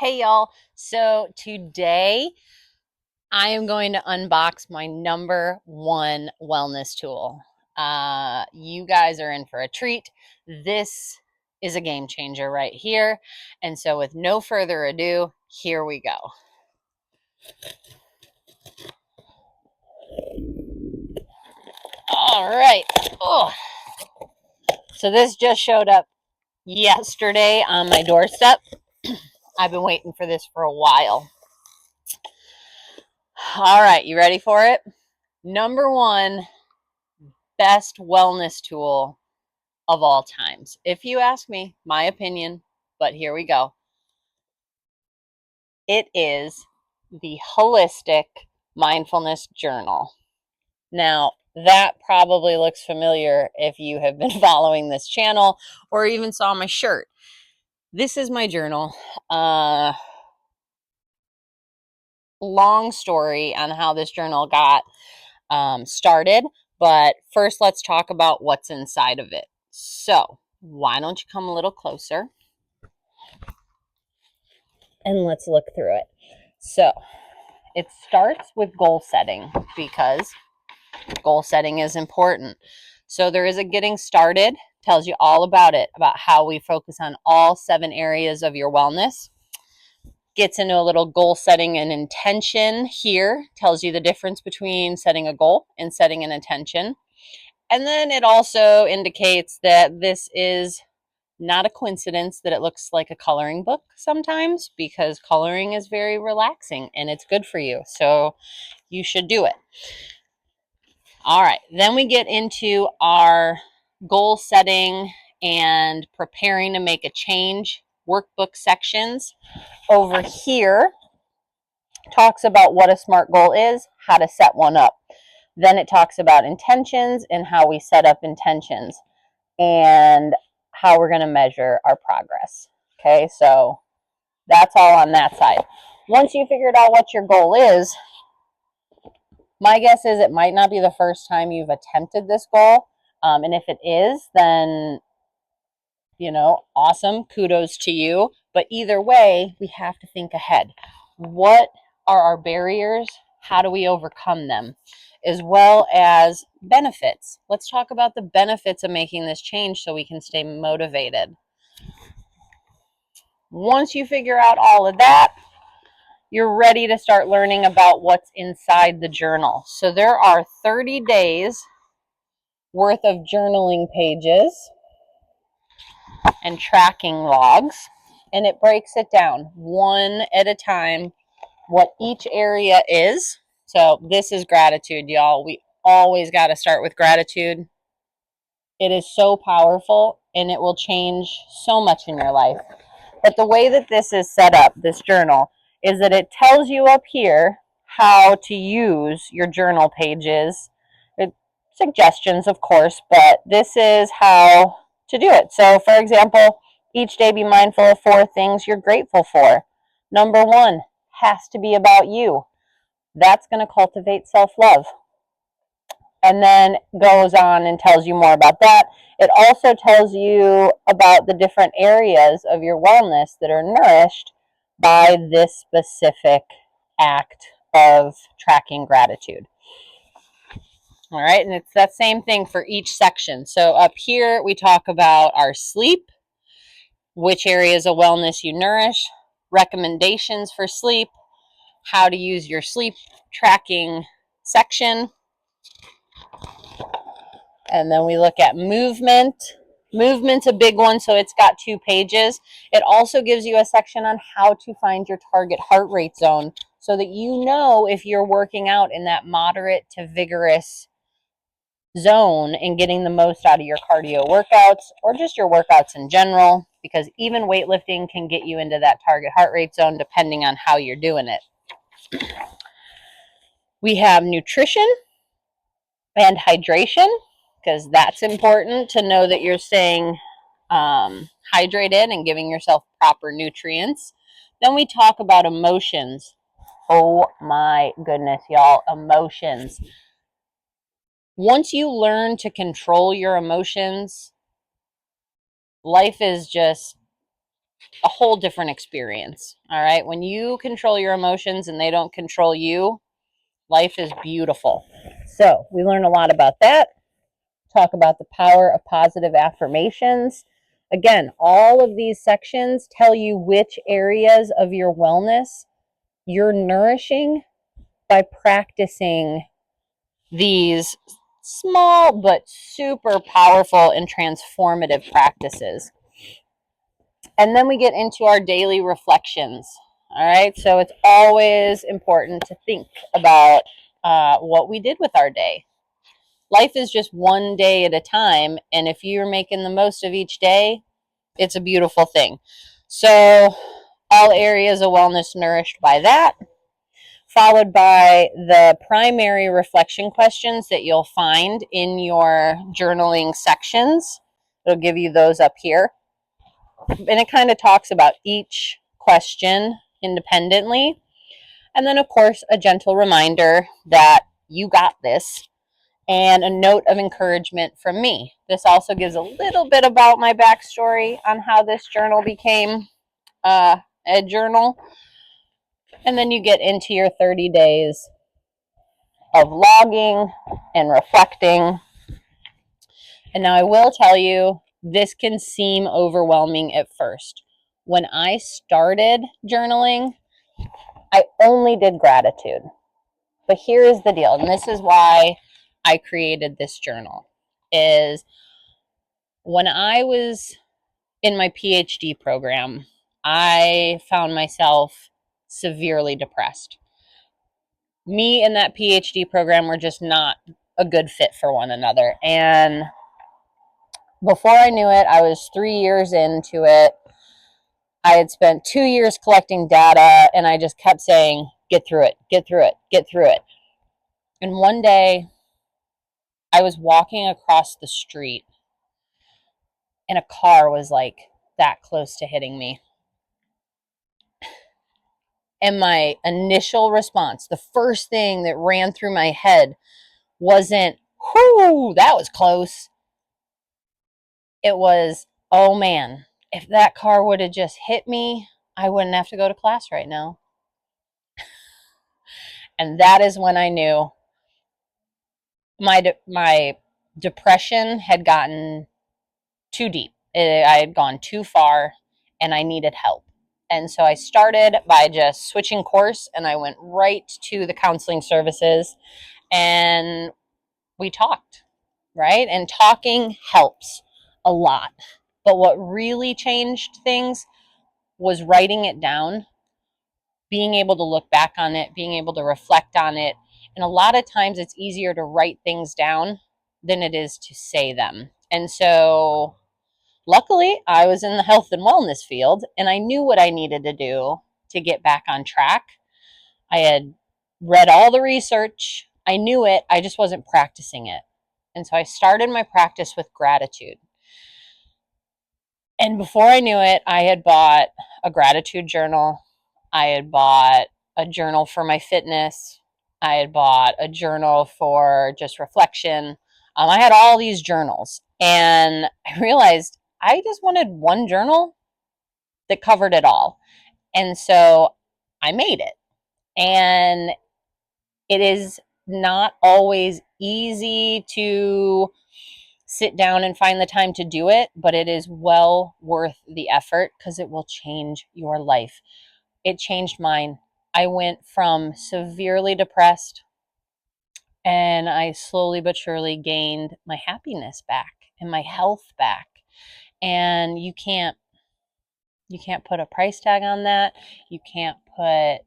Hey y'all, so today I am going to unbox my number one wellness tool. You guys are in for a treat. This is a game changer right here. And so with no further ado, here we go. All right. Oh, so this just showed up yesterday on my doorstep. I've been waiting for this for a while. All right, you ready for it? Number one best wellness tool of all times. If you ask me, my opinion, but here we go. It is the Holistic Mindfulness Journal. Now, that probably looks familiar if you have been following this channel or even saw my shirt. This is my journal. Long story on how this journal got started, but first let's talk about what's inside of it. So, why don't you come a little closer and let's look through it. So, it starts with goal setting because goal setting is important. So there is a getting started, tells you all about it, about how we focus on all 7 areas of your wellness. Gets into a little goal setting and intention here, tells you the difference between setting a goal and setting an intention. And then it also indicates that this is not a coincidence that it looks like a coloring book sometimes, because coloring is very relaxing and it's good for you. So you should do it. All right, then we get into our goal setting and preparing to make a change workbook sections. Over here talks about what a SMART goal is, how to set one up. Then it talks about intentions and how we set up intentions and how we're going to measure our progress. Okay, so that's all on that side. Once you figured out what your goal is, my guess is it might not be the first time you've attempted this goal. And if it is, then, awesome. Kudos to you. But either way, we have to think ahead. What are our barriers? How do we overcome them? As well as benefits. Let's talk about the benefits of making this change so we can stay motivated. Once you figure out all of that, you're ready to start learning about what's inside the journal. So there are 30 days worth of journaling pages and tracking logs, and it breaks it down one at a time what each area is. So this is gratitude, y'all. We always got to start with gratitude. It is so powerful and it will change so much in your life. But the way that this is set up, this journal, is that it tells you up here how to use your journal pages. Suggestions, of course, but this is how to do it. So, for example, each day be mindful of 4 things you're grateful for. Number 1 has to be about you. That's going to cultivate self-love. And then goes on and tells you more about that. It also tells you about the different areas of your wellness that are nourished by this specific act of tracking gratitude. All right, and it's that same thing for each section. So up here, we talk about our sleep, which areas of wellness you nourish, recommendations for sleep, how to use your sleep tracking section. And then we look at movement. Movement's a big one, so it's got 2 pages. It also gives you a section on how to find your target heart rate zone so that you know if you're working out in that moderate to vigorous zone and getting the most out of your cardio workouts or just your workouts in general, because even weightlifting can get you into that target heart rate zone depending on how you're doing it. We have nutrition and hydration, because that's important to know that you're staying hydrated and giving yourself proper nutrients. Then we talk about emotions. Oh my goodness, y'all, emotions. Once you learn to control your emotions, life is just a whole different experience. All right. When you control your emotions and they don't control you, life is beautiful. So we learn a lot about that. Talk about the power of positive affirmations. Again, all of these sections tell you which areas of your wellness you're nourishing by practicing these small but super powerful and transformative practices. And then we get into our daily reflections. All right, so it's always important to think about what we did with our day. Life is just one day at a time, and if you're making the most of each day, it's a beautiful thing. So, all areas of wellness nourished by that, followed by the primary reflection questions that you'll find in your journaling sections. It'll give you those up here. And it kind of talks about each question independently. And then, of course, a gentle reminder that you got this and a note of encouragement from me. This also gives a little bit about my backstory on how this journal became a journal. And then you get into your 30 days of logging and reflecting. And now I will tell you, this can seem overwhelming at first. When I started journaling, I only did gratitude. But here is the deal, and this is why I created this journal, is when I was in my PhD program, I found myself severely depressed. Me and that PhD program were just not a good fit for one another. And before I knew it, I was 3 years into it. I had spent 2 years collecting data, and I just kept saying, get through it, get through it, get through it. And one day, I was walking across the street, and a car was like that close to hitting me. And my initial response, the first thing that ran through my head wasn't, whoo, that was close. It was, oh man, if that car would have just hit me, I wouldn't have to go to class right now. And that is when I knew my depression had gotten too deep. I had gone too far and I needed help. And so I started by just switching course and I went right to the counseling services and we talked, right? And talking helps a lot. But what really changed things was writing it down, being able to look back on it, being able to reflect on it. And a lot of times it's easier to write things down than it is to say them. And so luckily, I was in the health and wellness field and I knew what I needed to do to get back on track. I had read all the research, I knew it, I just wasn't practicing it. And so I started my practice with gratitude. And before I knew it, I had bought a gratitude journal. I had bought a journal for my fitness. I had bought a journal for just reflection. I had all these journals. And I realized I just wanted one journal that covered it all. And so I made it. And it is not always easy to sit down and find the time to do it, but it is well worth the effort because it will change your life. It changed mine. I went from severely depressed and I slowly but surely gained my happiness back and my health back. And you can't put a price tag on that. You can't put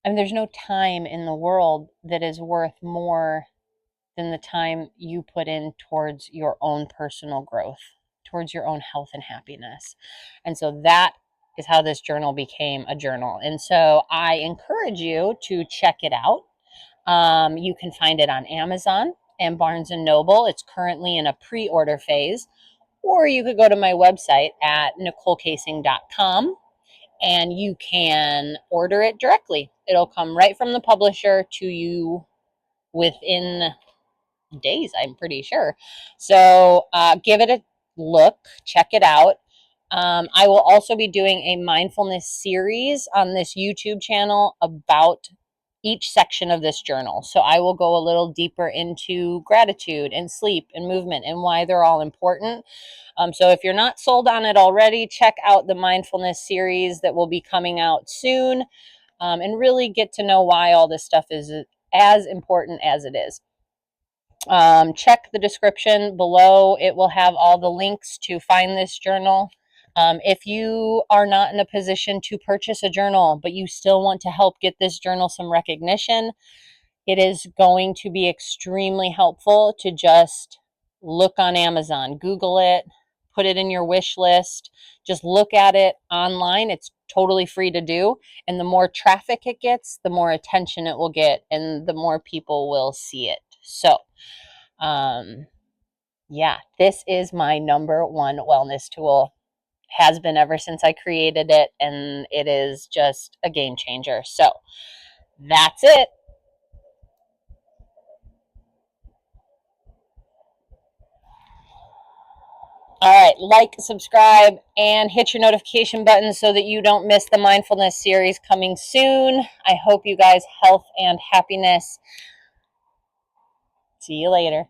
there's no time in the world that is worth more than the time you put in towards your own personal growth, towards your own health and happiness. And so that is how this journal became a journal. And so I encourage you to check it out. You can find it on Amazon and Barnes and Noble. It's currently in a pre-order phase. Or you could go to my website at NicoleCasing.com and you can order it directly. It'll come right from the publisher to you within days, I'm pretty sure. So give it a look, check it out. I will also be doing a mindfulness series on this YouTube channel about each section of this journal. So I will go a little deeper into gratitude and sleep and movement and why they're all important. So if you're not sold on it already, check out the mindfulness series that will be coming out soon, and really get to know why all this stuff is as important as it is. Check the description below. It will have all the links to find this journal. If you are not in a position to purchase a journal, but you still want to help get this journal some recognition, it is going to be extremely helpful to just look on Amazon, Google it, put it in your wish list, just look at it online. It's totally free to do. And the more traffic it gets, the more attention it will get, and the more people will see it. So, yeah, this is my number one wellness tool. Has been ever since I created it, and it is just a game changer. So, that's it. All right, like, subscribe, and hit your notification button so that you don't miss the mindfulness series coming soon. I hope you guys health and happiness. See you later.